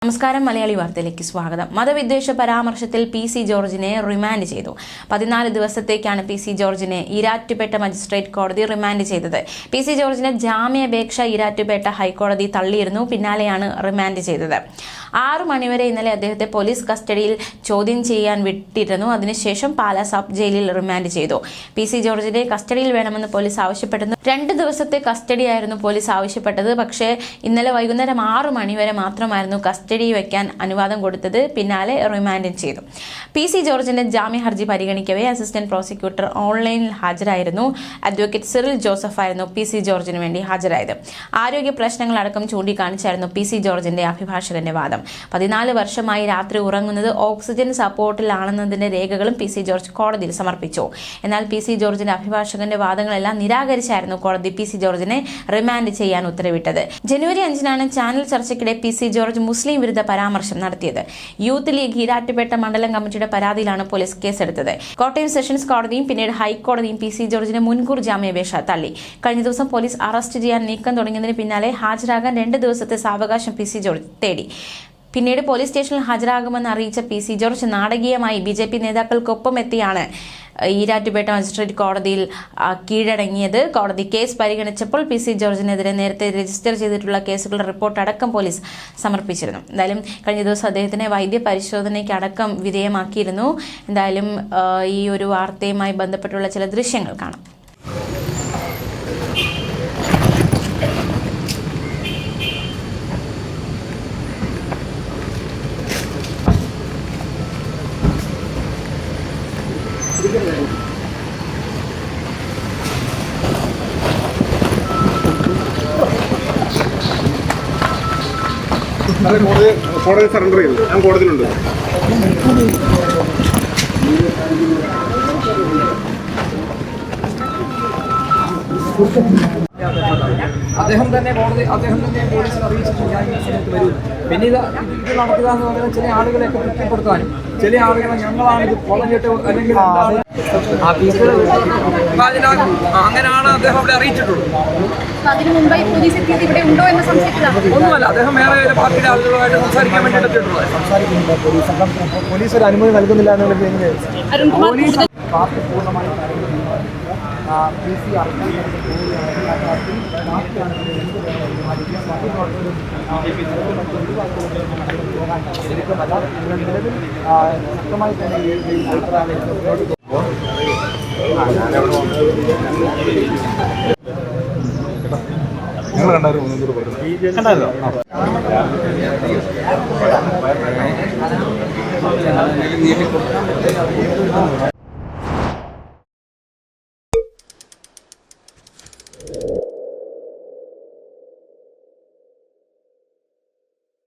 നമസ്കാരം മലയാളി വാർത്തയിലേക്ക് സ്വാഗതം. മതവിദ്വേഷ പരാമർശത്തിൽ പി.സി. ജോർജിനെ റിമാൻഡ് ചെയ്തു. 14 ദിവസത്തേക്കാണ് പി.സി. ജോർജിനെ ഈരാറ്റുപേട്ട മജിസ്ട്രേറ്റ് കോടതി റിമാൻഡ് ചെയ്തത്. പി.സി. ജോർജിന്റെ ജാമ്യാപേക്ഷ ഈരാറ്റുപേട്ട ഹൈക്കോടതി തള്ളിയിരുന്നു. പിന്നാലെയാണ് റിമാൻഡ് ചെയ്തത്. 6 മണിവരെ ഇന്നലെ അദ്ദേഹത്തെ പോലീസ് കസ്റ്റഡിയിൽ ചോദ്യം ചെയ്യാൻ വിട്ടിരുന്നു. അതിനുശേഷം പാലാ സബ് ജയിലിൽ റിമാൻഡ് ചെയ്തു. പി.സി. ജോർജിനെ കസ്റ്റഡിയിൽ വേണമെന്ന് പോലീസ് ആവശ്യപ്പെടുന്നു. 2 ദിവസത്തെ കസ്റ്റഡിയായിരുന്നു പോലീസ് ആവശ്യപ്പെട്ടത്. പക്ഷേ ഇന്നലെ വൈകുന്നേരം 6 മണിവരെ മാത്രമായിരുന്നു കസ്റ്റഡി വയ്ക്കാൻ അനുവാദം കൊടുത്തത്. പിന്നാലെ റിമാൻഡ് ചെയ്തു. പി.സി. ജോർജിന്റെ ജാമ്യ ഹർജി പരിഗണിക്കവേ അസിസ്റ്റന്റ് പ്രോസിക്യൂട്ടർ ഓൺലൈനിൽ ഹാജരായിരുന്നു. അഡ്വക്കേറ്റ് സിറിൽ ജോസഫ് ആയിരുന്നു പി.സി. ജോർജിന് വേണ്ടി ഹാജരായത്. ആരോഗ്യ പ്രശ്നങ്ങളടക്കം ചൂണ്ടിക്കാണിച്ചായിരുന്നു പി.സി. ജോർജിന്റെ അഭിഭാഷകന്റെ വാദം. 14 വർഷമായി രാത്രി ഉറങ്ങുന്നത് ഓക്സിജൻ സപ്പോർട്ടിലാണെന്നതിന്റെ രേഖകളും പി.സി. ജോർജ് കോടതിയിൽ സമർപ്പിച്ചു. എന്നാൽ പി.സി. ജോർജിന്റെ അഭിഭാഷകന്റെ വാദങ്ങളെല്ലാം നിരാകരിച്ചായിരുന്നു കോടതി പി.സി. ജോർജിനെ റിമാൻഡ് ചെയ്യാൻ ഉത്തരവിട്ടത്. ജനുവരി 5-നാണ് ചാനൽ ചർച്ചയ്ക്കിടെ പി.സി. ജോർജ് മുസ്ലിം വിരുദ്ധ പരാമർശം നടത്തിയത്. യൂത്ത് ലീഗ് ഈരാറ്റുപേട്ട മണ്ഡലം കമ്മിറ്റിയുടെ പരാതിയിലാണ് പോലീസ് കേസെടുത്തത്. കോട്ടയം സെഷൻസ് കോടതിയും പിന്നീട് ഹൈക്കോടതിയും പി.സി. ജോർജിന് മുൻകൂർ ജാമ്യാപേക്ഷ തള്ളി. കഴിഞ്ഞ ദിവസം പോലീസ് അറസ്റ്റ് ചെയ്യാൻ നീക്കം തുടങ്ങിയതിന് പിന്നാലെ ഹാജരാകാൻ 2 ദിവസത്തെ സാവകാശം പി.സി. ജോർജ് തേടി. പിന്നീട് പോലീസ് സ്റ്റേഷനിൽ ഹാജരാകുമെന്ന് അറിയിച്ച പി.സി. ജോർജ് നാടകീയമായി ബി.ജെ.പി. നേതാക്കൾക്കൊപ്പം എത്തിയാണ് ഈരാറ്റുപേട്ട മജിസ്ട്രേറ്റ് കോടതിയിൽ കീഴടങ്ങിയത്. കോടതി കേസ് പരിഗണിച്ചപ്പോൾ പി.സി. ജോർജിനെതിരെ നേരത്തെ രജിസ്റ്റർ ചെയ്തിട്ടുള്ള കേസുകളുടെ റിപ്പോർട്ട് അടക്കം പോലീസ് സമർപ്പിച്ചിരുന്നു. എന്തായാലും കഴിഞ്ഞ ദിവസം അദ്ദേഹത്തിനെ വൈദ്യപരിശോധനയ്ക്ക് അടക്കം വിധേയമാക്കിയിരുന്നു. എന്തായാലും ഈ ഒരു വാർത്തയുമായി ബന്ധപ്പെട്ടുള്ള ചില ദൃശ്യങ്ങൾ കാണാം. കോടതി സറണ്ടർ ചെയ്തു. ഞാൻ കോടതിയിലുണ്ട്. അദ്ദേഹം തന്നെ പോലീസിൽ അറിയിച്ചിട്ട് ഞാൻ ഈ സമയത്ത് വരും. പിന്നെ ഇത് നടക്കുക എന്ന് പറയുന്നത് ചില ആളുകളെയൊക്കെ തൃപ്തിപ്പെടുത്താനും ചില ആളുകളെ ഞങ്ങളാണ് ഇത് കൊളഞ്ഞിട്ട് അല്ലെങ്കിൽ അങ്ങനെയാണ് അദ്ദേഹം അവിടെ അറിയിച്ചിട്ടുള്ളത്. ഒന്നുമല്ല, അദ്ദേഹം വേറെ പാർട്ടിയുടെ ആളുകളുമായിട്ട് സംസാരിക്കാൻ വേണ്ടി എത്തിയിട്ടുള്ളത്. പോലീസ് ഒരു അനുമതി നൽകുന്നില്ല എന്നുള്ളത് പോലീസ് പാർട്ടി പൂർണ്ണമായി ശക്തമായി തന്നെ നിങ്ങൾ കണ്ടായിരുന്നു.